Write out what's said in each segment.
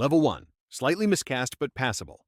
Level 1. Slightly miscast but passable.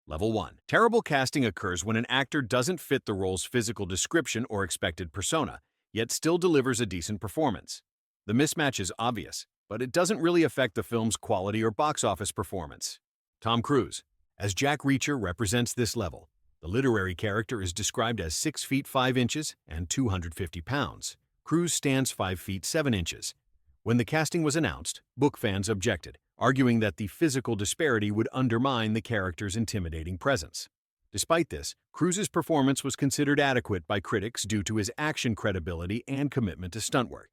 Level 1. Terrible casting occurs when an actor doesn't fit the role's physical description or expected persona, yet still delivers a decent performance. The mismatch is obvious, but it doesn't really affect the film's quality or box office performance. Tom Cruise, as Jack Reacher, represents this level. The literary character is described as 6 feet 5 inches and 250 pounds. Cruise stands 5 feet 7 inches. When the casting was announced, book fans objected, arguing that the physical disparity would undermine the character's intimidating presence. Despite this, Cruise's performance was considered adequate by critics due to his action credibility and commitment to stunt work.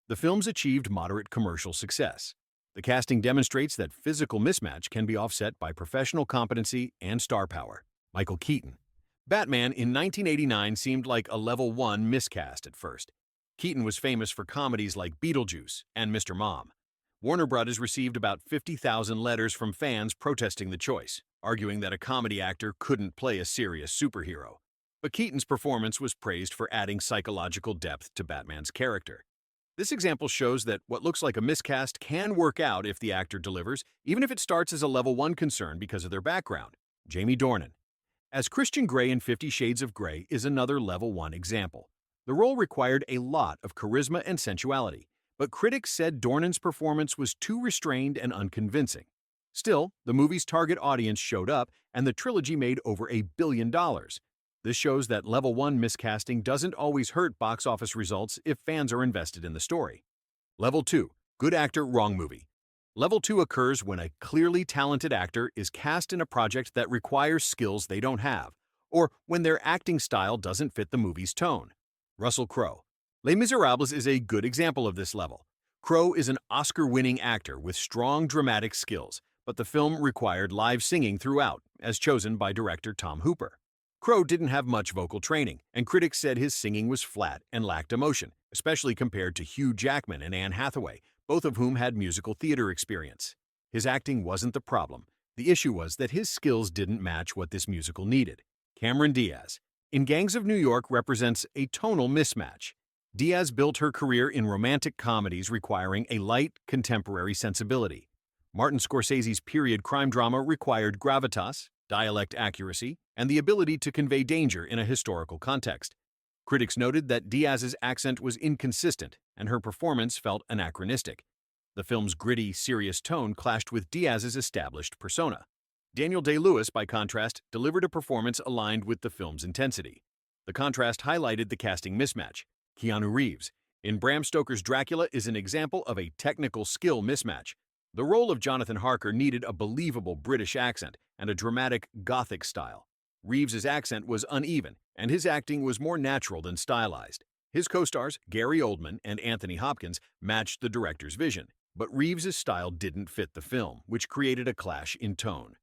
The films achieved moderate commercial success. The casting demonstrates that physical mismatch can be offset by professional competency and star power. Michael Keaton. Batman in 1989 seemed like a level 1 miscast at first. Keaton was famous for comedies like Beetlejuice and Mr. Mom. Warner Bros. Received about 50,000 letters from fans protesting the choice, arguing that a comedy actor couldn't play a serious superhero. But Keaton's performance was praised for adding psychological depth to Batman's character. This example shows that what looks like a miscast can work out if the actor delivers, even if it starts as a level 1 concern because of their background. Jamie Dornan, as Christian Grey in 50 Shades of Grey, is another level 1 example. The role required a lot of charisma and sensuality, but critics said Dornan's performance was too restrained and unconvincing. Still, the movie's target audience showed up, and the trilogy made over $1 billion. This shows that level 1 miscasting doesn't always hurt box office results if fans are invested in the story. Level 2. Good actor, wrong movie. Level 2 occurs when a clearly talented actor is cast in a project that requires skills they don't have, or when their acting style doesn't fit the movie's tone. Russell Crowe. Les Miserables is a good example of this level. Crowe is an Oscar-winning actor with strong dramatic skills, but the film required live singing throughout, as chosen by director Tom Hooper. Crowe didn't have much vocal training, and critics said his singing was flat and lacked emotion, especially compared to Hugh Jackman and Anne Hathaway, both of whom had musical theater experience. His acting wasn't the problem. The issue was that his skills didn't match what this musical needed. Cameron Diaz, in Gangs of New York, represents a tonal mismatch. Diaz built her career in romantic comedies requiring a light, contemporary sensibility. Martin Scorsese's period crime drama required gravitas, dialect accuracy, and the ability to convey danger in a historical context. Critics noted that Diaz's accent was inconsistent, and her performance felt anachronistic. The film's gritty, serious tone clashed with Diaz's established persona. Daniel Day-Lewis, by contrast, delivered a performance aligned with the film's intensity. The contrast highlighted the casting mismatch. Keanu Reeves, in Bram Stoker's Dracula, is an example of a technical skill mismatch. The role of Jonathan Harker needed a believable British accent and a dramatic Gothic style. Reeves's accent was uneven, and his acting was more natural than stylized. His co-stars, Gary Oldman and Anthony Hopkins, matched the director's vision, but Reeves's style didn't fit the film, which created a clash in tone.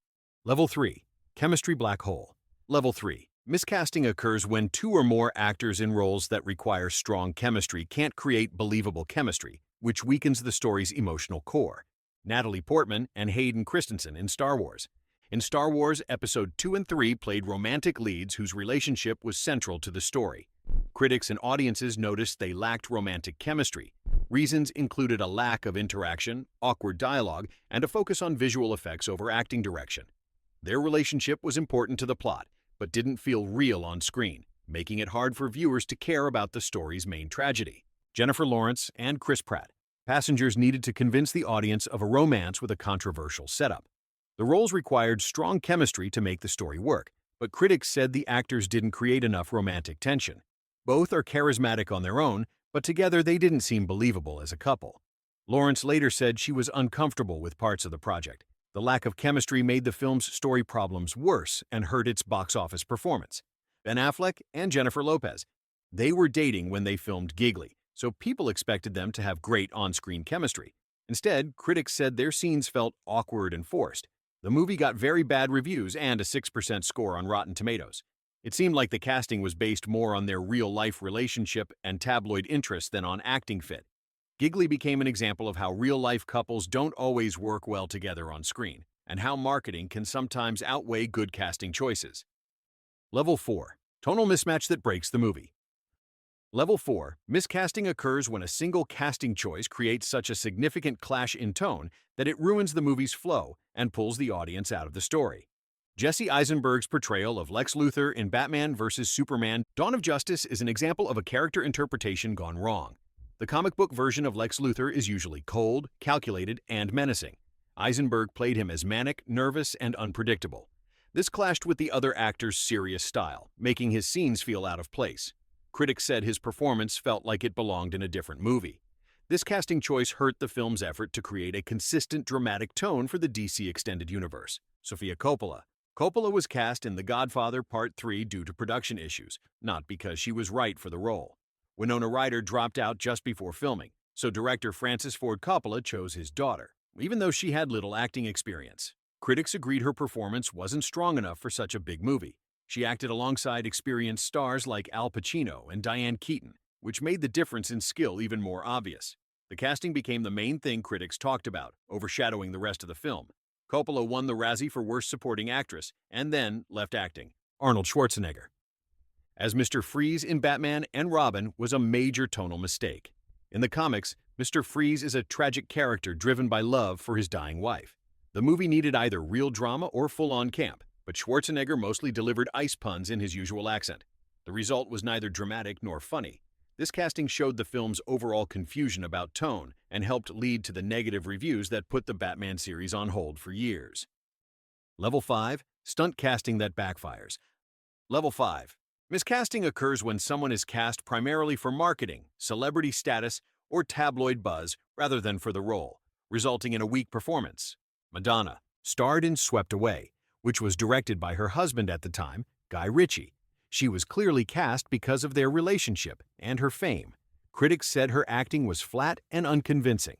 Level 3. Chemistry black hole. Level 3. Miscasting occurs when 2 or more actors in roles that require strong chemistry can't create believable chemistry, which weakens the story's emotional core. Natalie Portman and Hayden Christensen in Star Wars. In Star Wars, Episode 2 and 3 played romantic leads whose relationship was central to the story. Critics and audiences noticed they lacked romantic chemistry. Reasons included a lack of interaction, awkward dialogue, and a focus on visual effects over acting direction. Their relationship was important to the plot, but didn't feel real on screen, making it hard for viewers to care about the story's main tragedy. Jennifer Lawrence and Chris Pratt. Passengers needed to convince the audience of a romance with a controversial setup. The roles required strong chemistry to make the story work, but critics said the actors didn't create enough romantic tension. Both are charismatic on their own, but together they didn't seem believable as a couple. Lawrence later said she was uncomfortable with parts of the project. The lack of chemistry made the film's story problems worse and hurt its box office performance. Ben Affleck and Jennifer Lopez. They were dating when they filmed Giggly, so people expected them to have great on-screen chemistry. Instead, critics said their scenes felt awkward and forced. The movie got very bad reviews and a 6% score on Rotten Tomatoes. It seemed like the casting was based more on their real-life relationship and tabloid interest than on acting fit. Giggly became an example of how real-life couples don't always work well together on screen, and how marketing can sometimes outweigh good casting choices. Level 4. Tonal mismatch that breaks the movie. Level 4. Miscasting occurs when a single casting choice creates such a significant clash in tone that it ruins the movie's flow and pulls the audience out of the story. Esse Eisenberg's portrayal of Lex Luthor in Batman vs. Superman: Dawn of Justice is an example of a character interpretation gone wrong. The comic book version of Lex Luthor is usually cold, calculated, and menacing. Eisenberg played him as manic, nervous, and unpredictable. This clashed with the other actor's serious style, making his scenes feel out of place. Critics said his performance felt like it belonged in a different movie. This casting choice hurt the film's effort to create a consistent dramatic tone for the DC Extended Universe. Sofia Coppola. Coppola was cast in The Godfather Part 3 due to production issues, not because she was right for the role. Winona Ryder dropped out just before filming, so director Francis Ford Coppola chose his daughter, even though she had little acting experience. Critics agreed her performance wasn't strong enough for such a big movie. She acted alongside experienced stars like Al Pacino and Diane Keaton, which made the difference in skill even more obvious. The casting became the main thing critics talked about, overshadowing the rest of the film. Coppola won the Razzie for Worst Supporting Actress and then left acting. Arnold Schwarzenegger as Mr. Freeze in Batman and Robin was a major tonal mistake. In the comics, Mr. Freeze is a tragic character driven by love for his dying wife. The movie needed either real drama or full-on camp, but Schwarzenegger mostly delivered ice puns in his usual accent. The result was neither dramatic nor funny. This casting showed the film's overall confusion about tone and helped lead to the negative reviews that put the Batman series on hold for years. Level 5. Stunt casting that backfires. Level 5. Miscasting occurs when someone is cast primarily for marketing, celebrity status, or tabloid buzz rather than for the role, resulting in a weak performance. Madonna starred in Swept Away, which was directed by her husband at the time, Guy Ritchie. She was clearly cast because of their relationship and her fame. Critics said her acting was flat and unconvincing.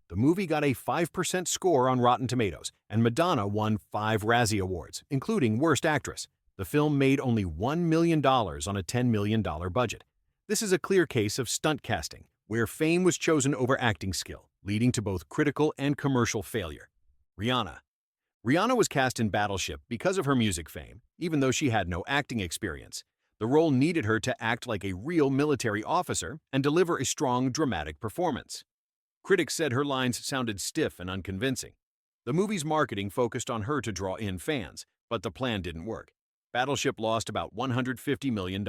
The movie got a 5% score on Rotten Tomatoes, and Madonna won 5 Razzie Awards, including Worst Actress. The film made only $1 million on a $10 million budget. This is a clear case of stunt casting, where fame was chosen over acting skill, leading to both critical and commercial failure. Rihanna was cast in Battleship because of her music fame, even though she had no acting experience. The role needed her to act like a real military officer and deliver a strong, dramatic performance. Critics said her lines sounded stiff and unconvincing. The movie's marketing focused on her to draw in fans, but the plan didn't work. Battleship lost about $150 million.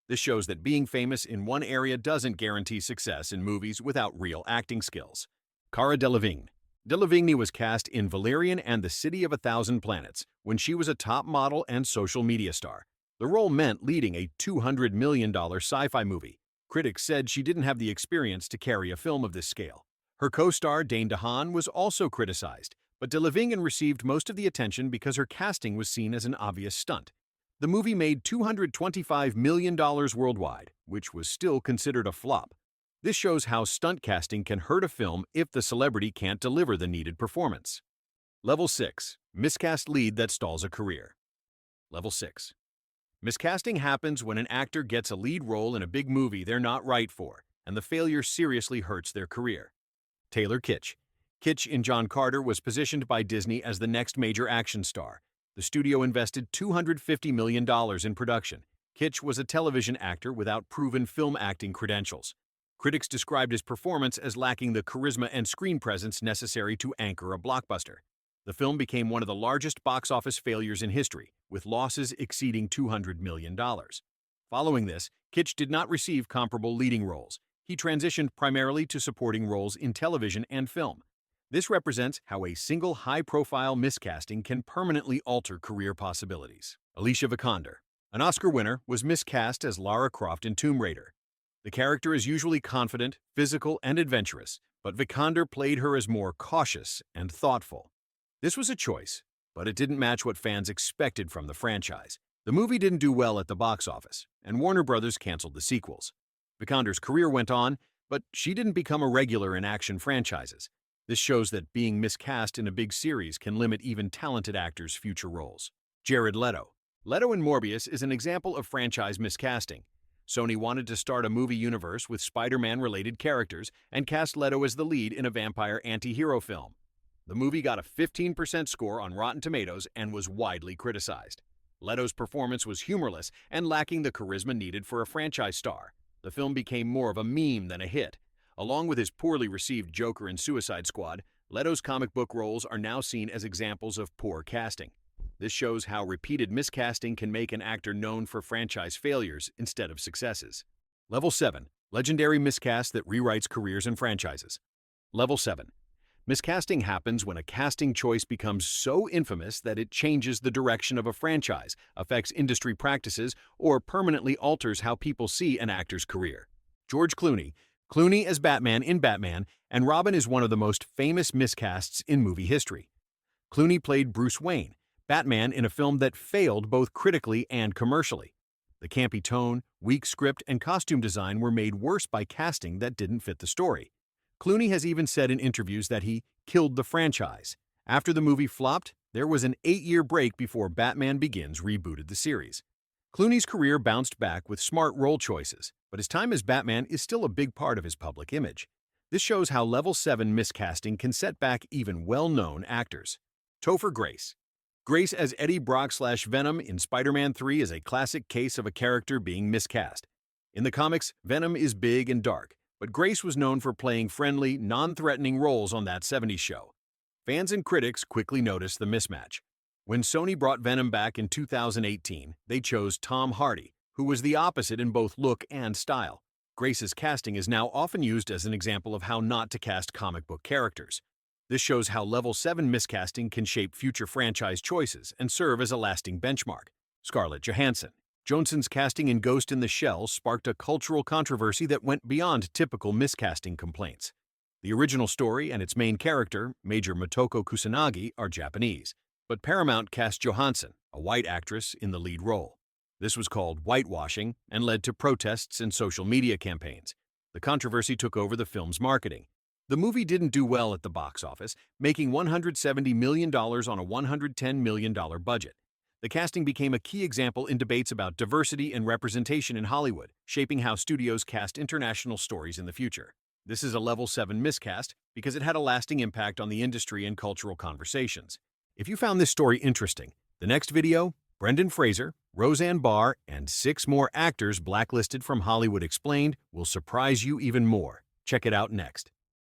This shows that being famous in one area doesn't guarantee success in movies without real acting skills. Cara Delevingne. Delevingne was cast in Valerian and the City of a Thousand Planets when she was a top model and social media star. The role meant leading a $200 million sci-fi movie. Critics said she didn't have the experience to carry a film of this scale. Her co-star Dane DeHaan was also criticized, but Delevingne received most of the attention because her casting was seen as an obvious stunt. The movie made $225 million worldwide, which was still considered a flop. This shows how stunt casting can hurt a film if the celebrity can't deliver the needed performance. Level 6. Miscast lead that stalls a career. Level 6. Miscasting happens when an actor gets a lead role in a big movie they're not right for, and the failure seriously hurts their career. Taylor Kitsch. Kitsch in John Carter was positioned by Disney as the next major action star. The studio invested $250 million in production. Kitsch was a television actor without proven film acting credentials. Critics described his performance as lacking the charisma and screen presence necessary to anchor a blockbuster. The film became one of the largest box office failures in history, with losses exceeding $200 million. Following this, Kitsch did not receive comparable leading roles. He transitioned primarily to supporting roles in television and film. This represents how a single high-profile miscasting can permanently alter career possibilities. Alicia Vikande, an Oscar winner, was miscast as Lara Croft in Tomb Raider. The character is usually confident, physical, and adventurous, but Vikande played her as more cautious and thoughtful. This was a choice, but it didn't match what fans expected from the franchise. The movie didn't do well at the box office, and Warner Brothers canceled the sequels. Vikander's career went on, but she didn't become a regular in action franchises. This shows that being miscast in a big series can limit even talented actors' future roles. Jared Leto. Leto in Morbius is an example of franchise miscasting. Sony wanted to start a movie universe with Spider-Man-related characters and cast Leto as the lead in a vampire anti-hero film. The movie got a 15% score on Rotten Tomatoes and was widely criticized. Leto's performance was humorless and lacking the charisma needed for a franchise star. The film became more of a meme than a hit. Along with his poorly received Joker in Suicide Squad, Leto's comic book roles are now seen as examples of poor casting. This shows how repeated miscasting can make an actor known for franchise failures instead of successes. Level 7. Legendary miscast that rewrites careers and franchises. Level 7. Miscasting happens when a casting choice becomes so infamous that it changes the direction of a franchise, affects industry practices, or permanently alters how people see an actor's career. George Clooney as Batman in Batman, and Robin is one of the most famous miscasts in movie history. Clooney played Bruce Wayne, Batman, in a film that failed both critically and commercially. The campy tone, weak script, and costume design were made worse by casting that didn't fit the story. Clooney has even said in interviews that he killed the franchise. After the movie flopped, there was an 8-year break before Batman Begins rebooted the series. Clooney's career bounced back with smart role choices, but his time as Batman is still a big part of his public image. This shows how Level 7 miscasting can set back even well-known actors. Topher Grace. Grace as Eddie Brock/Venom in Spider-Man 3 is a classic case of a character being miscast. In the comics, Venom is big and dark, but Grace was known for playing friendly, non-threatening roles on that 70s show. Fans and critics quickly noticed the mismatch. When Sony brought Venom back in 2018, they chose Tom Hardy, who was the opposite in both look and style. Grace's casting is now often used as an example of how not to cast comic book characters. This shows how Level 7 miscasting can shape future franchise choices and serve as a lasting benchmark. Scarlett Johansson's casting in Ghost in the Shell sparked a cultural controversy that went beyond typical miscasting complaints. The original story and its main character, Major Motoko Kusanagi, are Japanese, but Paramount cast Johansson, a white actress, in the lead role. This was called whitewashing and led to protests and social media campaigns. The controversy took over the film's marketing. The movie didn't do well at the box office, making $170 million on a $110 million budget. The casting became a key example in debates about diversity and representation in Hollywood, shaping how studios cast international stories in the future. This is a Level 7 miscast because it had a lasting impact on the industry and cultural conversations. If you found this story interesting, the next video, Brendan Fraser, Roseanne Barr, and 6 more actors blacklisted from Hollywood Explained, will surprise you even more. Check it out next.